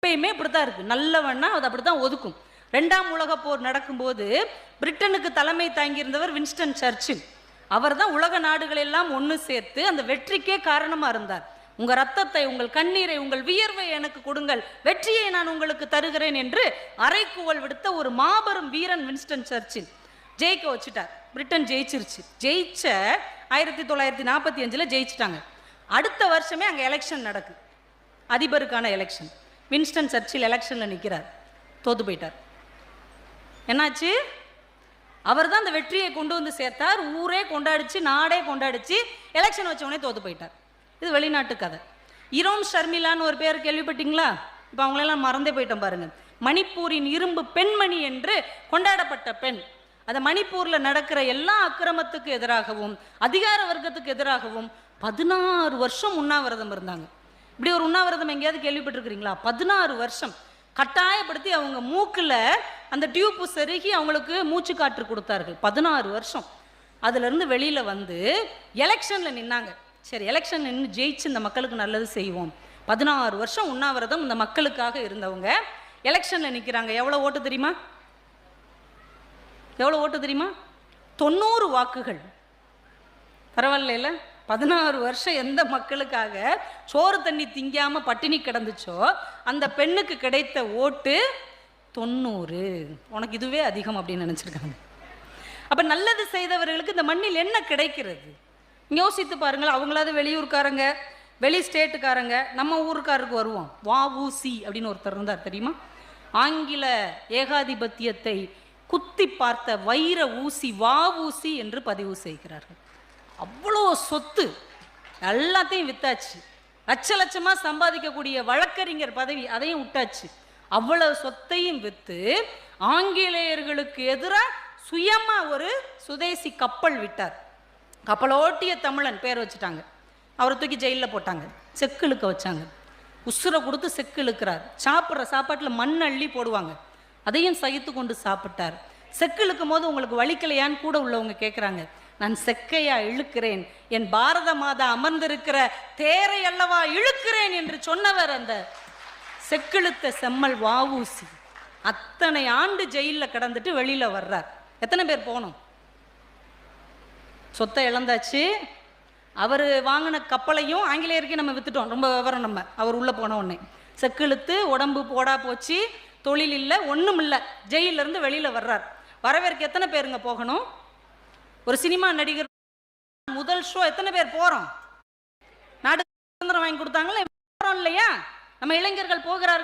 எப்பயுமே இப்படித்தான் இருக்கு. நல்லவன்னா அது அப்படித்தான் ஒதுக்கும். 2ஆம் உலக போர் நடக்கும்போது பிரிட்டனுக்கு தலைமை தாங்கியிருந்தவர் வின்ஸ்டன் சர்ச்சில். அவர் தான் உலக நாடுகள் எல்லாம் ஒன்று சேர்த்து அந்த வெற்றிக்கே காரணமா இருந்தார். உங்க ரத்தத்தை, உங்கள் கண்ணீரை, உங்கள் வியர்வை எனக்கு கொடுங்கள், வெற்றியை நான் உங்களுக்கு தருகிறேன் என்று அறைக்கூவல் விடுத்த ஒரு மாபெரும் வீரன் வின்ஸ்டன் சர்ச்சில். ஜெயிக்க வச்சுட்டார். பிரிட்டன் ஜெயிச்சிருச்சு. ஜெயிச்ச 1945 ஜெயிச்சிட்டாங்க. அடுத்த வருஷமே அங்கே எலெக்ஷன் நடக்குது, அதிபருக்கான எலெக்ஷன். வின்ஸ்டன் சர்ச்சில் எலெக்ஷன்ல நிற்கிறார், தோத்து போயிட்டார். என்னாச்சு? அவர் தான் அந்த வெற்றியை கொண்டு வந்து சேர்த்தார். ஊரே கொண்டாடிச்சு, நாடே கொண்டாடிச்சு. எலெக்ஷன் வச்சவனே தோத்து போயிட்டார். இது வெளிநாட்டு கதை. இரோம் ஷர்மிளான்னு ஒரு பேர் கேள்விப்பட்டீங்களா? இப்போ அவங்களெல்லாம் மறந்தே போயிட்டோம் பாருங்க. மணிப்பூரின் இரும்பு பெண்மணி என்று கொண்டாடப்பட்ட பெண். அந்த மணிப்பூர்ல நடக்கிற எல்லா அக்கிரமத்துக்கு எதிராகவும் அதிகார வர்க்கத்துக்கு எதிராகவும் 16 வருஷம் உண்ணாவிரதம் இருந்தாங்க. இப்படி ஒரு உண்ணாவிரதம் எங்கேயாவது கேள்விப்பட்டிருக்கிறீங்களா? 16 வருஷம் கட்டாயப்படுத்தி அவங்க மூக்கில் அந்த டியூப்பு செருகி அவங்களுக்கு மூச்சு காற்று கொடுத்தார்கள். 16 வருஷம். அதுல இருந்து வெளியில வந்து எலெக்ஷன்ல நின்னாங்க. சரி, எலெக்ஷன் நின்று ஜெயிச்சு இந்த மக்களுக்கு நல்லது செய்வோம். 16 வருஷம் உண்ணாவிரதம் இந்த மக்களுக்காக இருந்தவங்க எலெக்ஷன்ல நிற்கிறாங்க. எவ்வளோ ஓட்டு தெரியுமா? எவ்வளோ ஓட்டு தெரியுமா? 90 வாக்குகள். பரவாயில்ல. 16 வருஷம் எந்த மக்களுக்காக சோறு தண்ணி திங்காம பட்டினி கிடந்துச்சோ அந்த பெண்ணுக்கு கிடைத்த ஓட்டு 90. உனக்கு இதுவே அதிகம் அப்படின்னு நினைச்சிருக்காங்க. அப்ப நல்லது செய்தவர்களுக்கு இந்த மண்ணில் என்ன கிடைக்கிறது? யோசித்து பாருங்கள். அவங்களாவது வெளியூர்காரங்க, வெளி ஸ்டேட்டுக்காரங்க. நம்ம ஊருக்காருக்கு வருவோம். வஉசி அப்படின்னு ஒருத்தர் இருந்தார் தெரியுமா? ஆங்கில ஏகாதிபத்தியத்தை குத்தி பார்த்த வைர ஊசி வஉசி என்று பதிவு செய்கிறார்கள். அவ்வளோ சொத்து எல்லாத்தையும் வித்தாச்சு. லட்ச லட்சமா சம்பாதிக்கக்கூடிய வழக்கறிஞர் பதவி அதையும் விட்டாச்சு. அவ்வளவு சொத்தையும் வித்து ஆங்கிலேயர்களுக்கு எதிராக சுயமா ஒரு சுதேசி கப்பல் விட்டார். கப்பலோட்டிய தமிழன் பேர் வச்சுட்டாங்க. அவரை தூக்கி ஜெயிலில் போட்டாங்க, செக்கு இழுக்க வச்சாங்க. உசுரை கொடுத்து செக்கு இழுக்கிறார். சாப்பிட்ற சாப்பாட்டில் மண் அள்ளி போடுவாங்க, அதையும் சகித்து கொண்டு சாப்பிட்டார். செக்கு இழுக்கும் போது உங்களுக்கு வலிக்கலையான்னு கூட உள்ளவங்க கேட்குறாங்க. நான் செக்கையா இழுக்கிறேன், என் பாரத மாதா அமர்ந்திருக்கிற தேரை அல்லவா இழுக்கிறேன் என்று சொன்னவர் அந்த செக்கிழுத்த செம்மல் வஉசி. அத்தனை ஆண்டு ஜெயிலில் கிடந்துட்டு வெளியில வர்றார். எத்தனை பேர் போனோம்? சொத்தை இழந்தாச்சு. அவர் வாங்கின கப்பலையும் ஆங்கிலேயருக்கே நம்ம வித்துட்டோம். ரொம்ப விவரம் நம்ம. அவர் உள்ள போன உடனே செக்கிழுத்து உடம்பு போடா போச்சு, தொழில் இல்லை, ஒன்றும் இல்லை. ஜெயில இருந்து வெளியில வர்றார். வரவேற்க எத்தனை பேருங்க போகணும்? ஒரு சினிமா நடிகர் முதல் ஷோ எத்தனை பேர் போறோம்? நாடு சுதந்திரம் வாங்கி கொடுத்தாங்களா இல்லையா? நம்ம இளைஞர்கள் போகிறார்கள்.